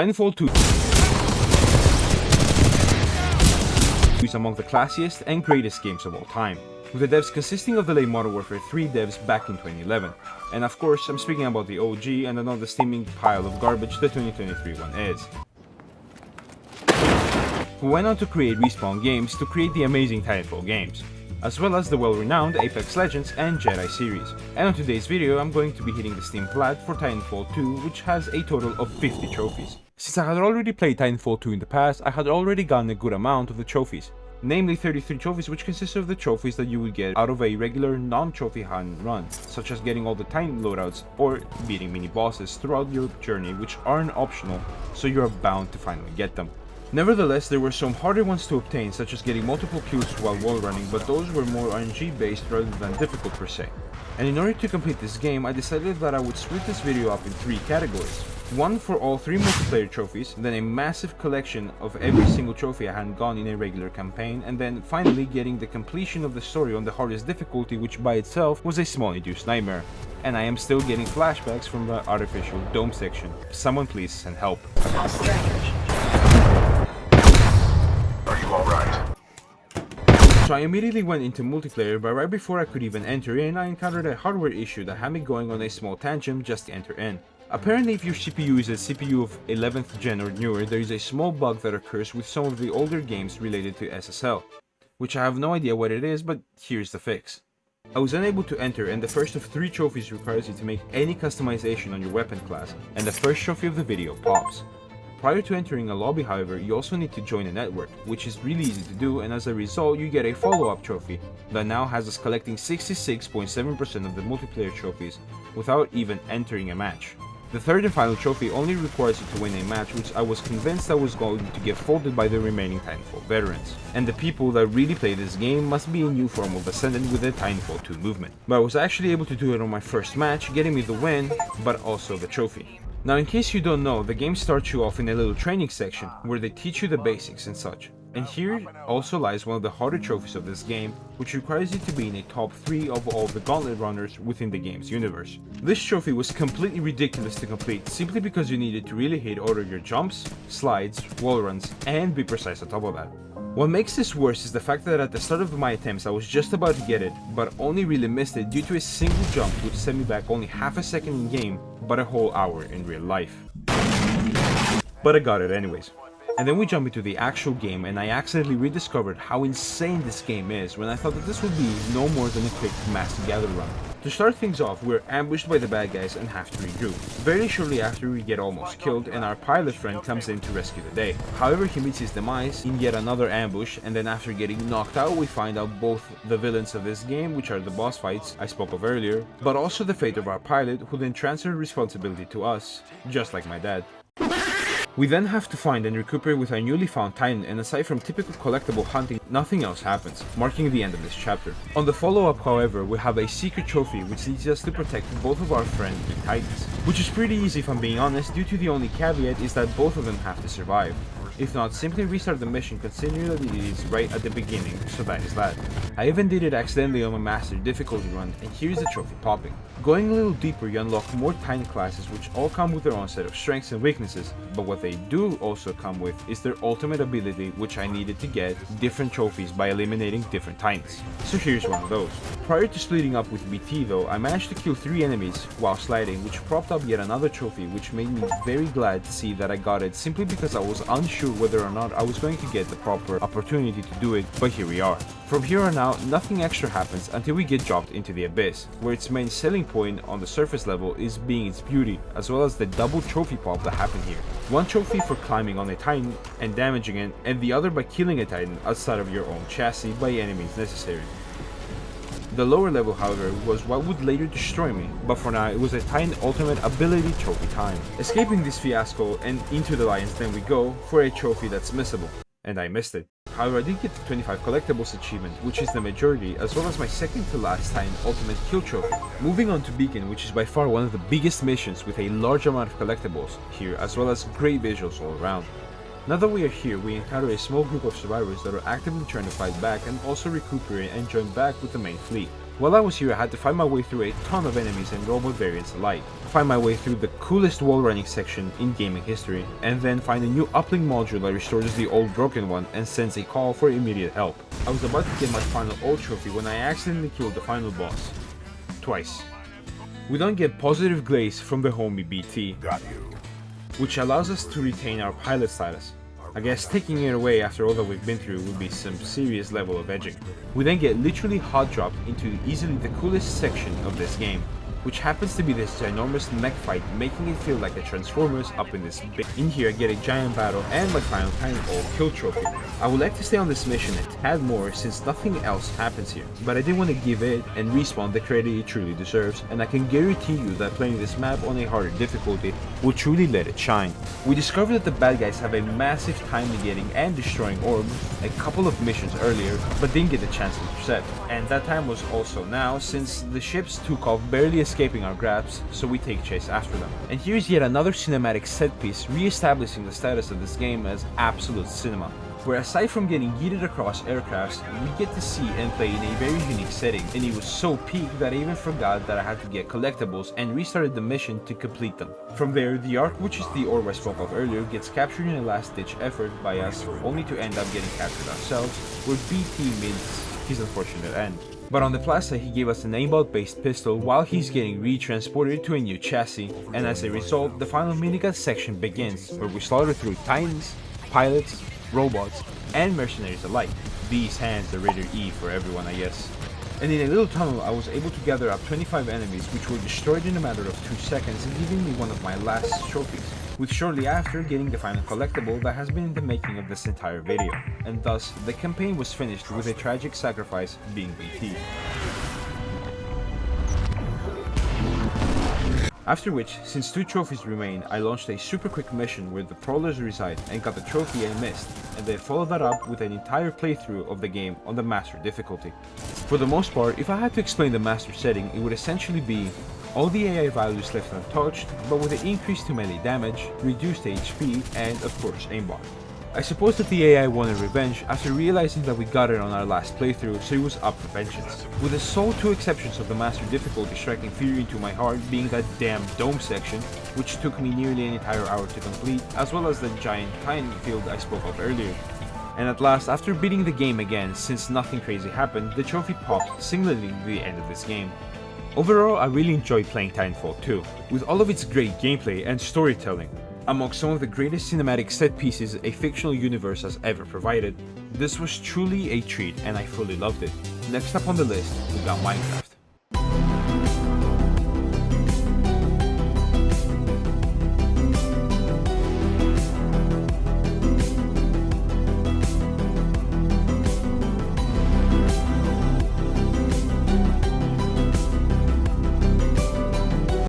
Titanfall 2 is among the classiest and greatest games of all time, with the devs consisting of the late Modern Warfare 3 devs back in 2011. And of course, I'm speaking about the OG and not the steaming pile of garbage the 2023 one is. Who went on to create Respawn Games to create the amazing Titanfall games, as well as the well-renowned Apex Legends and Jedi series. And on today's video, I'm going to be hitting the Steam plat for Titanfall 2, which has a total of 50 trophies. Since I had already played Titanfall 2 in the past, I had already gotten a good amount of the trophies, namely 33 trophies, which consist of the trophies that you would get out of a regular non-trophy hunt run, such as getting all the Titan loadouts or beating mini-bosses throughout your journey, which aren't optional, so you are bound to finally get them. Nevertheless, there were some harder ones to obtain, such as getting multiple kills while wall running, but those were more RNG based rather than difficult per se. And in order to complete this game, I decided that I would split this video up in 3 categories. One for all 3 multiplayer trophies, then a massive collection of every single trophy I hadn't gotten in a regular campaign, and then finally getting the completion of the story on the hardest difficulty, which by itself was a small induced nightmare. And I am still getting flashbacks from the artificial dome section. Someone please send help. So I immediately went into multiplayer, but right before I could even enter in, I encountered a hardware issue that had me going on a small tangent just to enter in. Apparently, if your CPU is a CPU of 11th gen or newer, there is a small bug that occurs with some of the older games related to SSL, which I have no idea what it is, but here's the fix. I was unable to enter, and the first of 3 trophies requires you to make any customization on your weapon class, and the first trophy of the video pops. Prior to entering a lobby, however, you also need to join a network, which is really easy to do, and as a result you get a follow-up trophy that now has us collecting 66.7% of the multiplayer trophies without even entering a match. The third and final trophy only requires you to win a match, which I was convinced I was going to get folded by the remaining Titanfall veterans. And the people that really play this game must be a new form of Ascendant with the Titanfall 2 movement. But I was actually able to do it on my first match, getting me the win, but also the trophy. Now, in case you don't know, the game starts you off in a little training section where they teach you the basics and such. And here also lies one of the harder trophies of this game, which requires you to be in a top 3 of all the gauntlet runners within the game's universe. This trophy was completely ridiculous to complete simply because you needed to really hit all of your jumps, slides, wall runs, and be precise on top of that. What makes this worse is the fact that at the start of my attempts I was just about to get it, but only really missed it due to a single jump which sent me back only half a second in game, but a whole hour in real life. But I got it anyways. And then we jump into the actual game, and I accidentally rediscovered how insane this game is when I thought that this would be no more than a quick mass gather run. To start things off, we're ambushed by the bad guys and have to regroup. Very shortly after, we get almost killed and our pilot friend comes in to rescue the day. However, he meets his demise in yet another ambush, and then after getting knocked out, we find out both the villains of this game, which are the boss fights I spoke of earlier, but also the fate of our pilot, who then transferred responsibility to us, just like my dad. We then have to find and recuperate with our newly found Titan, and aside from typical collectible hunting, nothing else happens, marking the end of this chapter. On the follow-up, however, we have a secret trophy which needs us to protect both of our friendly Titans, which is pretty easy if I'm being honest, due to the only caveat is that both of them have to survive. If not, simply restart the mission considering that it is right at the beginning, so that is that. I even did it accidentally on my master difficulty run, and here's the trophy popping. Going a little deeper, you unlock more Titan classes which all come with their own set of strengths and weaknesses, but what they do also come with is their ultimate ability, which I needed to get different trophies by eliminating different Titans. So here's one of those. Prior to splitting up with BT though, I managed to kill 3 enemies while sliding, which propped up yet another trophy, which made me very glad to see that I got it simply because I was unsure whether or not I was going to get the proper opportunity to do it, but here we are. From here on out, nothing extra happens until we get dropped into the abyss, where its main selling point on the surface level is being its beauty, as well as the double trophy pop that happened here. One trophy for climbing on a Titan and damaging it, and the other by killing a Titan outside of your own chassis by any means necessary. The lower level, however, was what would later destroy me, but for now it was a Titan Ultimate Ability trophy time. Escaping this fiasco and into the Lion's Den we go for a trophy that's missable, and I missed it. However, I did get the 25 collectibles achievement, which is the majority, as well as my second to last Titan Ultimate Kill trophy. Moving on to Beacon, which is by far one of the biggest missions with a large amount of collectibles here, as well as great visuals all around. Now that we are here, we encounter a small group of survivors that are actively trying to fight back and also recuperate and join back with the main fleet. While I was here, I had to find my way through a ton of enemies and robot variants alike, find my way through the coolest wall running section in gaming history, and then find a new uplink module that restores the old broken one and sends a call for immediate help. I was about to get my final old trophy when I accidentally killed the final boss. Twice. We don't get positive glaze from the homie BT, which allows us to retain our pilot status. I guess taking it away after all that we've been through would be some serious level of edging. We then get literally hot dropped into easily the coolest section of this game, which happens to be this ginormous mech fight, making it feel like a Transformers up in this bit. In here I get a giant battle and my final Titanfall kill trophy. I would like to stay on this mission a tad more since nothing else happens here, but I did want to give it and Respawn the credit it truly deserves, and I can guarantee you that playing this map on a harder difficulty will truly let it shine. We discovered that the bad guys have a massive time getting and destroying orb a couple of missions earlier, but didn't get the chance to intercept, and that time was also now since the ships took off barely escaping our grabs, so we take chase after them. And here's yet another cinematic set piece re-establishing the status of this game as absolute cinema, where aside from getting yeeted across aircrafts, we get to see and play in a very unique setting, and it was so peak that I even forgot that I had to get collectibles and restarted the mission to complete them. From there, the Ark, which is the orb I spoke of earlier, gets captured in a last-ditch effort by us, only to end up getting captured ourselves, where BT meets his unfortunate end. But on the plaza, he gave us an aimbot-based pistol while he's getting re-transported to a new chassis, and as a result, the final minigun section begins, where we slaughter through Titans, pilots, robots, and mercenaries alike. These hands are rated E for everyone, I guess. And in a little tunnel, I was able to gather up 25 enemies, which were destroyed in a matter of 2 seconds, and giving me one of my last trophies, with shortly after getting the final collectible that has been in the making of this entire video, and thus the campaign was finished with a tragic sacrifice being BT. After which, since 2 trophies remain, I launched a super quick mission where the prowlers reside and got the trophy I missed, and then followed that up with an entire playthrough of the game on the master difficulty. For the most part, if I had to explain the master setting, it would essentially be all the AI values left untouched, but with an increase to melee damage, reduced HP, and of course aimbot. I suppose that the AI wanted revenge after realizing that we got it on our last playthrough, so it was up for vengeance. With the sole 2 exceptions of the master difficulty striking fear into my heart being that damn dome section, which took me nearly an entire hour to complete, as well as the giant tiny field I spoke of earlier. And at last, after beating the game again, since nothing crazy happened, the trophy popped, signaling the end of this game. Overall, I really enjoyed playing Titanfall 2, with all of its great gameplay and storytelling. Among some of the greatest cinematic set pieces a fictional universe has ever provided, this was truly a treat and I fully loved it. Next up on the list, we got Minecraft.